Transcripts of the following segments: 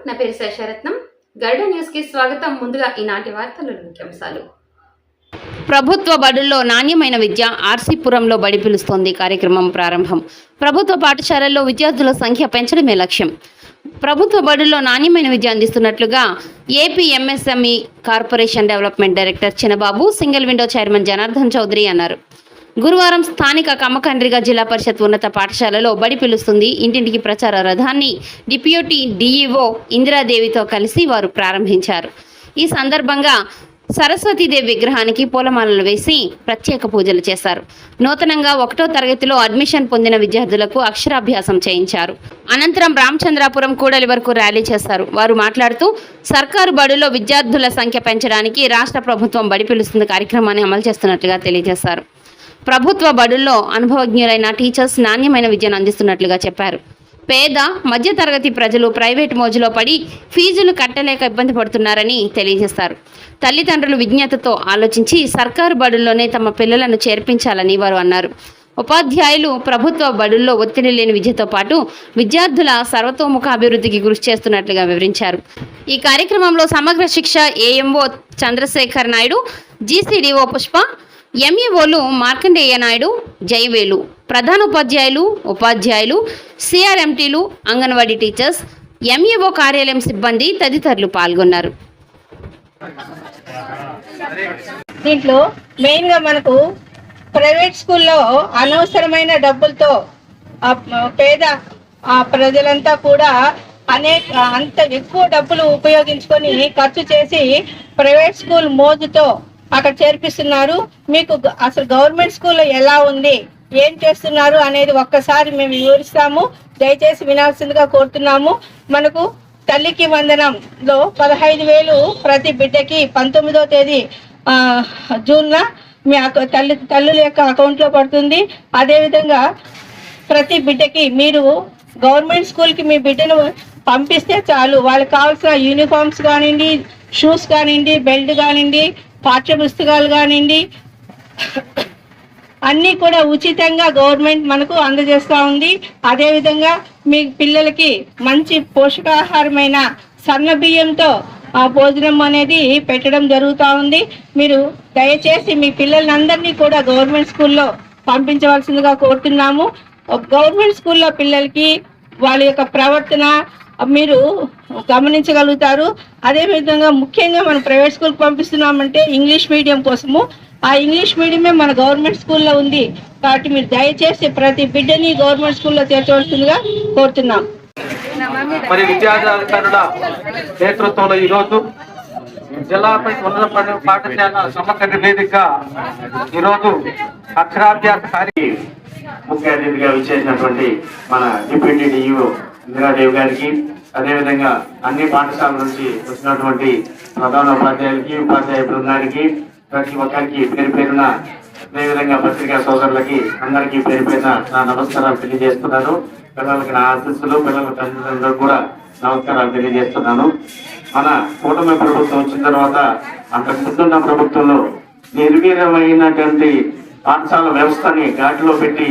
నా పేరు శేషరత్నం. గరుడ న్యూస్ కి స్వాగతం. ముందుగా ఈనాటి వార్తల ముఖ్యాంశాలు. ప్రభుత్వ బడుల్లో నాణ్యమైన విద్య ఆర్సీపురంలో బడి పిలుస్తోంది కార్యక్రమం ప్రారంభం. ప్రభుత్వ పాఠశాలల్లో విద్యార్థుల సంఖ్య పెంచడమే లక్ష్యం. ప్రభుత్వ బడుల్లో నాణ్యమైన విద్య అందిస్తున్నట్లుగా AP MSME corporation development director Chinnababu, single window chairman Janardhan Chowdary అన్నారు. గురువారం స్థానిక కమ్మకండ్రిగ జిల్లా పరిషత్ ఉన్నత పాఠశాలలో బడి పిలుస్తుంది ఇంటింటికి ప్రచార రథాన్ని డిప్యూటీ డీఈఓ ఇందిరాదేవితో కలిసి వారు ప్రారంభించారు. ఈ సందర్భంగా సరస్వతీదేవి విగ్రహానికి పూలమాలలు వేసి ప్రత్యేక పూజలు చేశారు. నూతనంగా 1వ తరగతిలో అడ్మిషన్ పొందిన విద్యార్థులకు అక్షరాభ్యాసం చేయించారు. అనంతరం రామచంద్రాపురం కూడలి వరకు ర్యాలీ చేశారు. వారు మాట్లాడుతూ సర్కారు బడుల్లో విద్యార్థుల సంఖ్య పెంచడానికి రాష్ట్ర ప్రభుత్వం బడి పిలుస్తుంది కార్యక్రమాన్ని అమలు చేస్తున్నట్లుగా తెలియజేశారు. ప్రభుత్వ బడుల్లో అనుభవజ్ఞులైన టీచర్స్ నాణ్యమైన విద్యను అందిస్తున్నట్లుగా చెప్పారు. పేద మధ్యతరగతి ప్రజలు ప్రైవేట్ మోజులో పడి ఫీజులు కట్టలేక ఇబ్బంది పడుతున్నారని తెలియజేశారు. తల్లిదండ్రులు విజ్ఞతతో ఆలోచించి సర్కారు బడుల్లోనే తమ పిల్లలను చేర్పించాలని వారు అన్నారు. ఉపాధ్యాయులు ప్రభుత్వ బడుల్లో ఒత్తిడి లేని విద్యతో పాటు విద్యార్థుల సర్వతోముఖ అభివృద్ధికి కృషి చేస్తున్నట్లుగా వివరించారు. ఈ కార్యక్రమంలో సమగ్ర శిక్ష ఏఎంఓ చంద్రశేఖర్ నాయుడు, జీసీడీఓ పుష్ప, ఎంఈఓలు మార్కండేయ నాయుడు, జయవేలు, ప్రధానోపాధ్యాయులు, ఉపాధ్యాయులు, సిఆర్ఎంటీలు, అంగన్వాడీ టీచర్స్, ఎంఈఓ కార్యాలయం సిబ్బంది తదితరులు పాల్గొన్నారు. దీంట్లో మెయిన్గా మనకు ప్రైవేట్ స్కూల్లో అనవసరమైన డబ్బులతో పేద ప్రజలంతా కూడా అంత ఎక్కువ డబ్బులు ఉపయోగించుకొని ఖర్చు చేసి ప్రైవేట్ స్కూల్ మోజుతో అక్కడ చేర్పిస్తున్నారు. మీకు అసలు గవర్నమెంట్ స్కూల్లో ఎలా ఉంది, ఏం చేస్తున్నారు అనేది ఒక్కసారి మేము వివరిస్తాము. దయచేసి వినాల్సిందిగా కోరుతున్నాము. మనకు తల్లికి వందనంలో 15,000 ప్రతి బిడ్డకి 19వ తేదీ జూన్న మీ తల్లుల యొక్క అకౌంట్లో పడుతుంది. అదేవిధంగా ప్రతి బిడ్డకి మీరు గవర్నమెంట్ స్కూల్కి మీ బిడ్డను పంపిస్తే చాలు, వాళ్ళకి కావాల్సిన యూనిఫామ్స్ కానివ్వండి, షూస్ కానివ్వండి, బెల్ట్ కానివ్వండి, పాఠ్య పుస్తకాలు కానివ్వండి, అన్నీ కూడా ఉచితంగా గవర్నమెంట్ మనకు అందజేస్తూ ఉంది. అదేవిధంగా మీ పిల్లలకి మంచి పోషకాహారమైన సన్న బియ్యంతో భోజనం అనేది పెట్టడం జరుగుతూ ఉంది. మీరు దయచేసి మీ పిల్లలందరినీ కూడా గవర్నమెంట్ స్కూల్లో పంపించవలసిందిగా కోరుతున్నాము. గవర్నమెంట్ స్కూల్లో పిల్లలకి వాళ్ళ యొక్క ప్రవర్తన మీరు గమనించగలుగుతారు. అదేవిధంగా ముఖ్యంగా మనం ప్రైవేట్ స్కూల్కి పంపిస్తున్నామంటే ఇంగ్లీష్ మీడియం కోసము. ఆ ఇంగ్లీష్ మీడియమే మన గవర్నమెంట్ స్కూల్లో ఉంది కాబట్టి మీరు దయచేసి ప్రతి బిడ్డని గవర్నమెంట్ స్కూల్లో చేర్చవలసిందిగా కోరుతున్నాం. మరి విద్యాధికారుల నేతృత్వంలో ఈరోజు జిల్లాపై ఉన్నత పాఠశాల సమగ్ర వేదికగా ఈరోజు అక్షరాభ్యాస ముఖ్య అతిథిగా విచ్చేసినటువంటి మన డిప్యూటీ డిఈఓ ఇందిరాదేవి గారికి, అదేవిధంగా అన్ని పాఠశాలల నుంచి వచ్చినటువంటి ప్రధానోపాధ్యాయులకి, ఉపాధ్యాయ బృందానికి, ప్రతి ఒక్కరికి పేరు పేరున, అదేవిధంగా పత్రికా సోదరులకి అందరికీ పేరు పేరున నా నమస్కారాలు తెలియజేస్తున్నాను. పిల్లలకి నా ఆశీస్సులు, పిల్లల తల్లిదండ్రులకు కూడా నమస్కారాలు తెలియజేస్తున్నాను. మన కూటమి ప్రభుత్వం వచ్చిన తర్వాత అంతకు ముందున్న ప్రభుత్వంలో నిర్వీర్యమైనటువంటి పాఠశాల వ్యవస్థని ఘాటిలో పెట్టి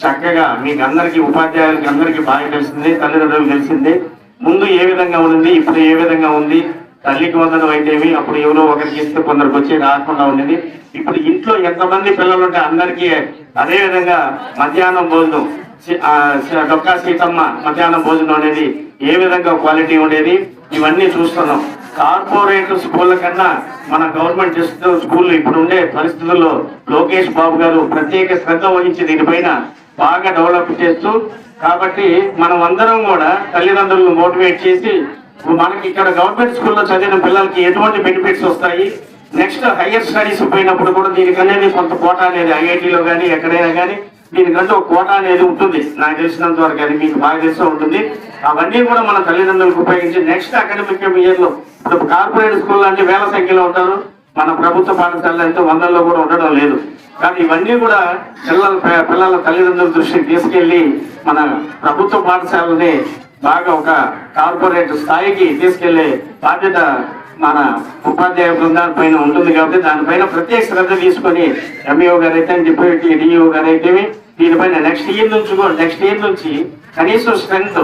చక్కగా మీకు అందరికీ, ఉపాధ్యాయులకి అందరికీ బాగా తెలిసింది, తల్లిదండ్రులకు తెలిసింది. ముందు ఏ విధంగా ఉంది, ఇప్పుడు ఏ విధంగా ఉంది. తల్లికి వందనం అయితేవి అప్పుడు ఎవరో ఒకరికి ఇస్తే కొందరికి వచ్చి రాకుండా ఉండేది. ఇప్పుడు ఇంట్లో ఎంతమంది పిల్లలు ఉంటే అందరికీ అదే విధంగా మధ్యాహ్నం భోజనం, డొక్కా సీతమ్మ మధ్యాహ్నం భోజనం అనేది ఏ విధంగా క్వాలిటీ ఉండేది, ఇవన్నీ చూస్తున్నాం. కార్పొరేట్ స్కూళ్ళ కన్నా మన గవర్నమెంట్ స్కూల్ ఇప్పుడు ఉండే పరిస్థితుల్లో లోకేష్ బాబు గారు ప్రత్యేక శ్రద్ధ వహించి దీనిపైన బాగా డెవలప్ చేస్తూ, కాబట్టి మనం అందరం కూడా తల్లిదండ్రులను మోటివేట్ చేసి మనకి ఇక్కడ గవర్నమెంట్ స్కూల్లో చదివిన పిల్లలకి ఎటువంటి బెనిఫిట్స్ వస్తాయి, నెక్స్ట్ హైయర్ స్టడీస్ పోయినప్పుడు కూడా దీనికి అనేది కొంత కోటా అనేది ఐఐటీలో కానీ ఎక్కడైనా కానీ దీనికంటే ఒక కోటా అనేది ఉంటుంది. నాకు తెలిసినంత వరకు అది మీకు బాగా తెలిసి ఉంటుంది. అవన్నీ కూడా మన తల్లిదండ్రులకు ఉపయోగించి నెక్స్ట్ అకాడమిక్ ఇయర్లో ఇప్పుడు కార్పొరేట్ స్కూల్ అంటే వేల సంఖ్యలో ఉంటారు, మన ప్రభుత్వ పాఠశాలలో అయితే 100లో కూడా ఉండడం లేదు. కానీ ఇవన్నీ కూడా పిల్లల తల్లిదండ్రుల దృష్టికి తీసుకెళ్లి మన ప్రభుత్వ పాఠశాలని బాగా ఒక కార్పొరేట్ స్థాయికి తీసుకెళ్లే బాధ్యత మన ఉపాధ్యాయ బృందాల పైన ఉంటుంది. కాబట్టి దానిపైన ప్రత్యేక శ్రద్ధ తీసుకొని ఎంఈఓ గారు అయితే, డిప్యూటీ డిఈఓ గారు అయితే దీనిపైన నెక్స్ట్ ఇయర్ నుంచి కనీసం స్ట్రెంత్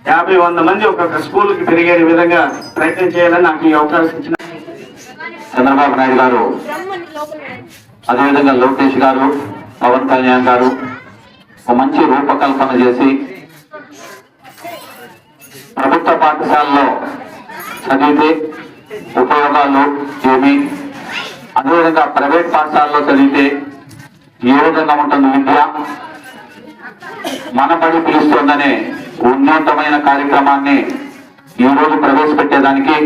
50-100 మంది ఒక్కొక్క స్కూల్కి తిరిగే విధంగా ప్రయత్నం చేయాలని నాకు ఈ అవకాశం ఇచ్చిన చంద్రబాబు నాయుడు గారు, అదేవిధంగా లోకేష్ గారు, పవన్ కళ్యాణ్ గారు ఒక మంచి రూపకల్పన చేసి ప్రభుత్వ పాఠశాలలో చదివితే ఉపయోగాలు ఏమి, అదేవిధంగా ప్రైవేట్ పాఠశాలలో చదివితే ఏ విధంగా ఉంటుంది విద్య, మన బడి పిలుస్తుందనే ఉన్నతమైన కార్యక్రమాన్ని ఈ రోజు ప్రవేశపెట్టేదానికి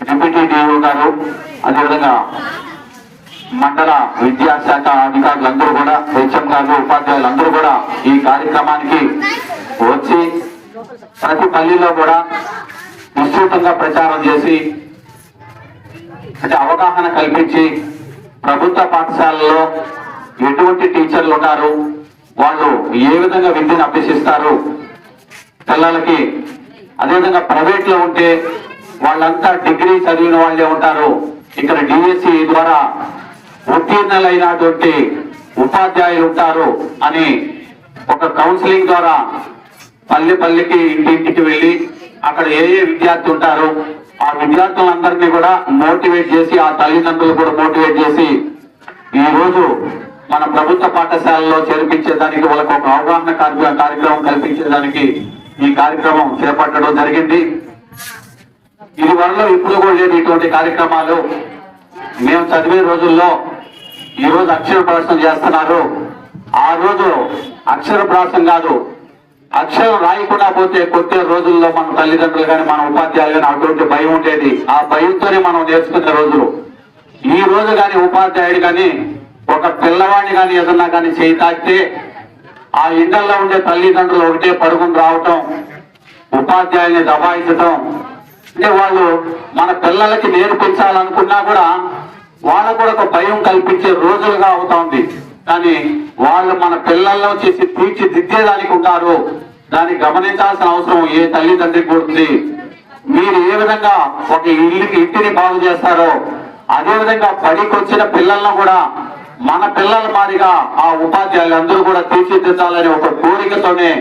డిప్యూటీ డిఓ గారు, అదేవిధంగా మండల విద్యాశాఖ అధికారులందరూ కూడా, హెచ్ఎం గారు, ఉపాధ్యాయులందరూ కూడా ఈ కార్యక్రమానికి వచ్చి ప్రతి పల్లిలో కూడా విస్తృతంగా ప్రచారం చేసి అంటే అవగాహన కల్పించి ప్రభుత్వ పాఠశాలలో ఎటువంటి టీచర్లు ఉన్నారు, వాళ్ళు ఏ విధంగా విద్యను అభ్యసిస్తారు పిల్లలకి, అదేవిధంగా ప్రైవేట్ లో ఉంటే వాళ్ళంతా డిగ్రీ చదివిన వాళ్ళే ఉంటారు, ఇక్కడ డిఎస్సి ద్వారా ఉత్తీర్ణులైనటువంటి ఉపాధ్యాయులు ఉంటారు అని ఒక కౌన్సిలింగ్ ద్వారా పల్లె పల్లెకి ఇంటింటికి వెళ్ళి అక్కడ ఏ విద్యార్థి ఉంటారు ఆ విద్యార్థులందరినీ కూడా మోటివేట్ చేసి, ఆ తల్లిదండ్రులు కూడా మోటివేట్ చేసి ఈ రోజు మన ప్రభుత్వ పాఠశాలలో చేర్పించేదానికి వాళ్ళకు ఒక అవగాహన కార్యక్రమం కల్పించేదానికి ఈ కార్యక్రమం చేపట్టడం జరిగింది. ఇది వరలో ఇప్పుడు కూడా లేదు ఇటువంటి కార్యక్రమాలు. మేము చదివే రోజుల్లో ఈ రోజు అక్షరప్రాసం చేస్తున్నారు, ఆ రోజు అక్షరప్రాసం కాదు, అక్షరం రాయకుండా పోతే కొట్టే రోజుల్లో మన తల్లిదండ్రులు కానీ మన ఉపాధ్యాయులు కానీ అటువంటి భయం ఉండేది. ఆ భయంతోనే మనం నేర్చుకునే రోజులు. ఈ రోజు కానీ ఉపాధ్యాయుడు కానీ ఒక పిల్లవాడిని కానీ ఏదన్నా కానీ చేయి తాకితే ఆ ఇండల్లో ఉండే తల్లిదండ్రులు ఒకటే పరుగుని రావటం, ఉపాధ్యాయుల్ని దబాయించటం, అంటే వాళ్ళు మన పిల్లలకి నేర్పించాలనుకున్నా కూడా వాళ్ళకు కూడా ఒక భయం కల్పించే రోజులుగా అవుతా ఉంది. కానీ వాళ్ళు మన పిల్లల్లో చేసి తీర్చిదిద్దేదానికి ఉంటారు. దాన్ని గమనించాల్సిన అవసరం ఏ తల్లిదండ్రికి ఉంటుంది. మీరు ఏ విధంగా ఒక ఇంటిని బాగు చేస్తారో అదే విధంగా బడికి వచ్చిన పిల్లలను కూడా మన పిల్లల మాదిరిగా ఆ ఉపాధ్యాయులందరూ కూడా తీర్చిదిద్దాలని ఒక కోరికతోనే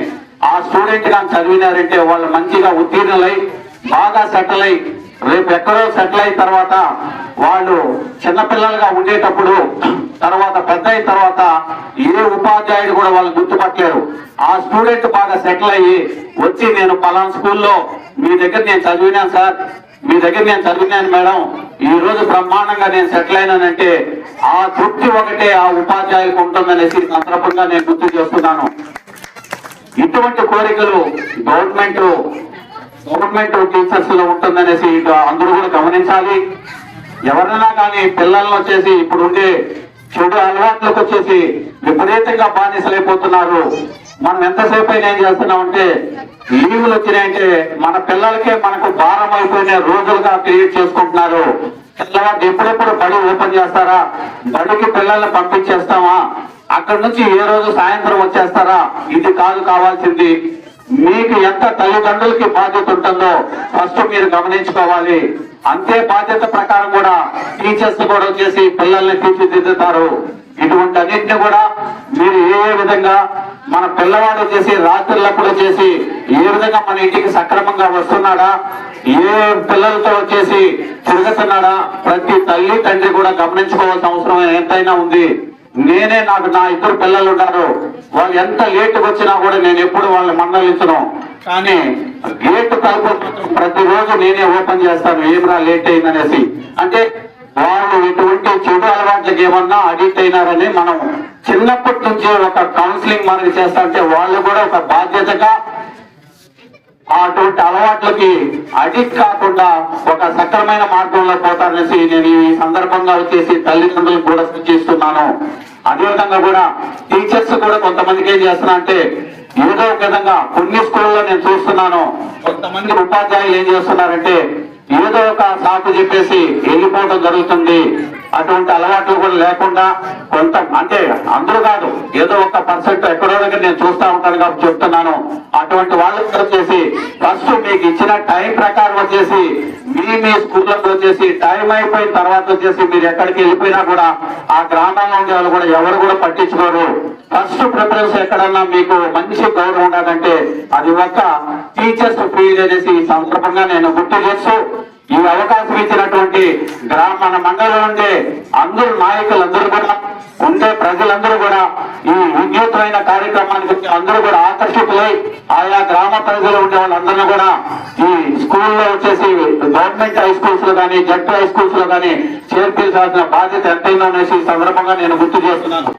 ఆ స్టూడెంట్ గా చదివినారంటే వాళ్ళు మంచిగా ఉత్తీర్ణులై బాగా సెటిల్ అయి రేపు ఎక్కడో సెటిల్ అయిన తర్వాత వాళ్ళు చిన్నపిల్లలుగా ఉండేటప్పుడు తర్వాత పెద్ద అయిన తర్వాత ఏ ఉపాధ్యాయుడు కూడా వాళ్ళు గుర్తుపట్టలేరు. ఆ స్టూడెంట్ బాగా సెటిల్ అయ్యి వచ్చి నేను పలానా స్కూల్లో మీ దగ్గర నేను చదివినాను సార్, మీ దగ్గర నేను చదివినాను మేడం, ఈ రోజు బ్రహ్మాండంగా నేను సెటిల్ అయినానంటే ఆ తృప్తి ఒకటే ఆ ఉపాధ్యాయులకు ఉంటుందనేసి సందర్భంగా నేను గుర్తు చేస్తున్నాను. ఇటువంటి కోరికలు గవర్నమెంట్ టీచర్స్ లో ఉంటుందనేసి అందరూ కూడా గమనించాలి. ఎవరైనా కానీ పిల్లలను వచ్చేసి ఇప్పుడు ఉండే చెడు అలవాట్లకు వచ్చేసి విపరీతంగా బానిసలైపోతున్నారు. మనం ఎంతసేపు అయినా ఏం చేస్తున్నామంటే లీవులు వచ్చినాయంటే మన పిల్లలకే మనకు భారం అయిపోయిన రోజులుగా క్రియేట్ చేసుకుంటున్నారు. పిల్లవాడు ఎప్పుడెప్పుడు బడి ఓపెన్ చేస్తారా, బడికి పిల్లల్ని పంపించేస్తామా, అక్కడి నుంచి ఏ రోజు సాయంత్రం వచ్చేస్తారా, ఇది కాదు కావాల్సింది. మీకు ఎంత తల్లిదండ్రులకి బాధ్యత ఉంటుందో ఫస్ట్ మీరు గమనించుకోవాలి. అంతే బాధ్యత ప్రకారం కూడా టీచర్స్ కూడా వచ్చేసి పిల్లల్ని తీర్చిదిద్దుతారు. ఇటువంటి అన్నింటినీ కూడా మీరు ఏ విధంగా మన పిల్లవాడు వచ్చేసి రాత్రులప్పుడు వచ్చేసి ఏ విధంగా మన ఇంటికి సక్రమంగా వస్తున్నాడా, ఏ పిల్లలతో వచ్చేసి తిరుగుతున్నాడా, ప్రతి తల్లి తండ్రి కూడా గమనించుకోవాల్సిన అవసరం ఎంతైనా ఉంది. నాకు నా 2 పిల్లలు ఉన్నారు, వాళ్ళు ఎంత లేటుగా వచ్చినా కూడా నేను ఎప్పుడు వాళ్ళని మందలించను. కానీ గేట్ తలుపు ప్రతిరోజు నేనే ఓపెన్ చేస్తాను, ఏమరా లేట్ అయిందనేసి. అంటే వాళ్ళు ఎటువంటి చెడు అలవాట్లకి ఏమన్నా అడిక్ట్ అయినారని మనం చిన్నప్పటి నుంచి ఒక కౌన్సిలింగ్ మనకి చేస్తా అంటే వాళ్ళు కూడా ఒక బాధ్యతగా అటువంటి అలవాట్లకి అడిక్ట్ కాకుండా ఒక సక్రమైన మార్గంలో పోతారనేసి నేను ఈ సందర్భంగా వచ్చేసి తల్లిదండ్రులకు కూడా సూచిస్తున్నాను. అదేవిధంగా కూడా టీచర్స్ కూడా కొంతమందికి ఏం చేస్తున్నా అంటే ఏదో ఒక విధంగా కొన్ని స్కూల్లో నేను చూస్తున్నాను, కొంతమంది ఉపాధ్యాయులు ఏం చేస్తున్నారంటే ఏదో ఒక సాకు చెప్పేసి వెళ్ళిపోవడం జరుగుతుంది. అటువంటి అలవాట్లు కూడా లేకుండా కొంత అంటే అందరూ కాదు, ఏదో ఒక పర్సెంట్ ఎక్కడో దగ్గర నేను చూస్తా ఉంటాను కాబట్టి చెప్తున్నాను. అటువంటి వాళ్ళకి వచ్చేసి ఫస్ట్ మీకు ఇచ్చిన టైం ప్రకారం వచ్చేసి మీ స్కూళ్ళకి వచ్చేసి టైం అయిపోయిన తర్వాత వచ్చేసి మీరు ఎక్కడికి వెళ్ళిపోయినా కూడా ఆ గ్రామంలో ఉండే వాళ్ళు కూడా ఎవరు కూడా పట్టించుకోరు. ఫస్ట్ ప్రిఫరెన్స్ ఎక్కడన్నా మీకు మంచి గౌరవం ఉండాలంటే అది ఒక టీచర్స్ ఫీల్డ్ అనేసి ఈ సందర్భంగా నేను గుర్తు చేస్తూ, ఈ అవకాశం ఇచ్చినటువంటి మన మండలంలో ఉండే అందరూ నాయకులందరూ కూడా ఉండే ప్రజలందరూ కూడా ఈ వినూత్నమైన కార్యక్రమానికి అందరూ కూడా ఆకర్షితులై ఆయా గ్రామ ప్రజలు ఉండే వాళ్ళందరూ కూడా ఈ స్కూల్లో వచ్చేసి గవర్నమెంట్ హై స్కూల్స్ లో కానీ జడ్పీ హై స్కూల్స్ లో కానీ చేర్పించాల్సిన బాధ్యత ఎంతైందో అనేసి ఈ సందర్భంగా నేను గుర్తు చేస్తున్నాను.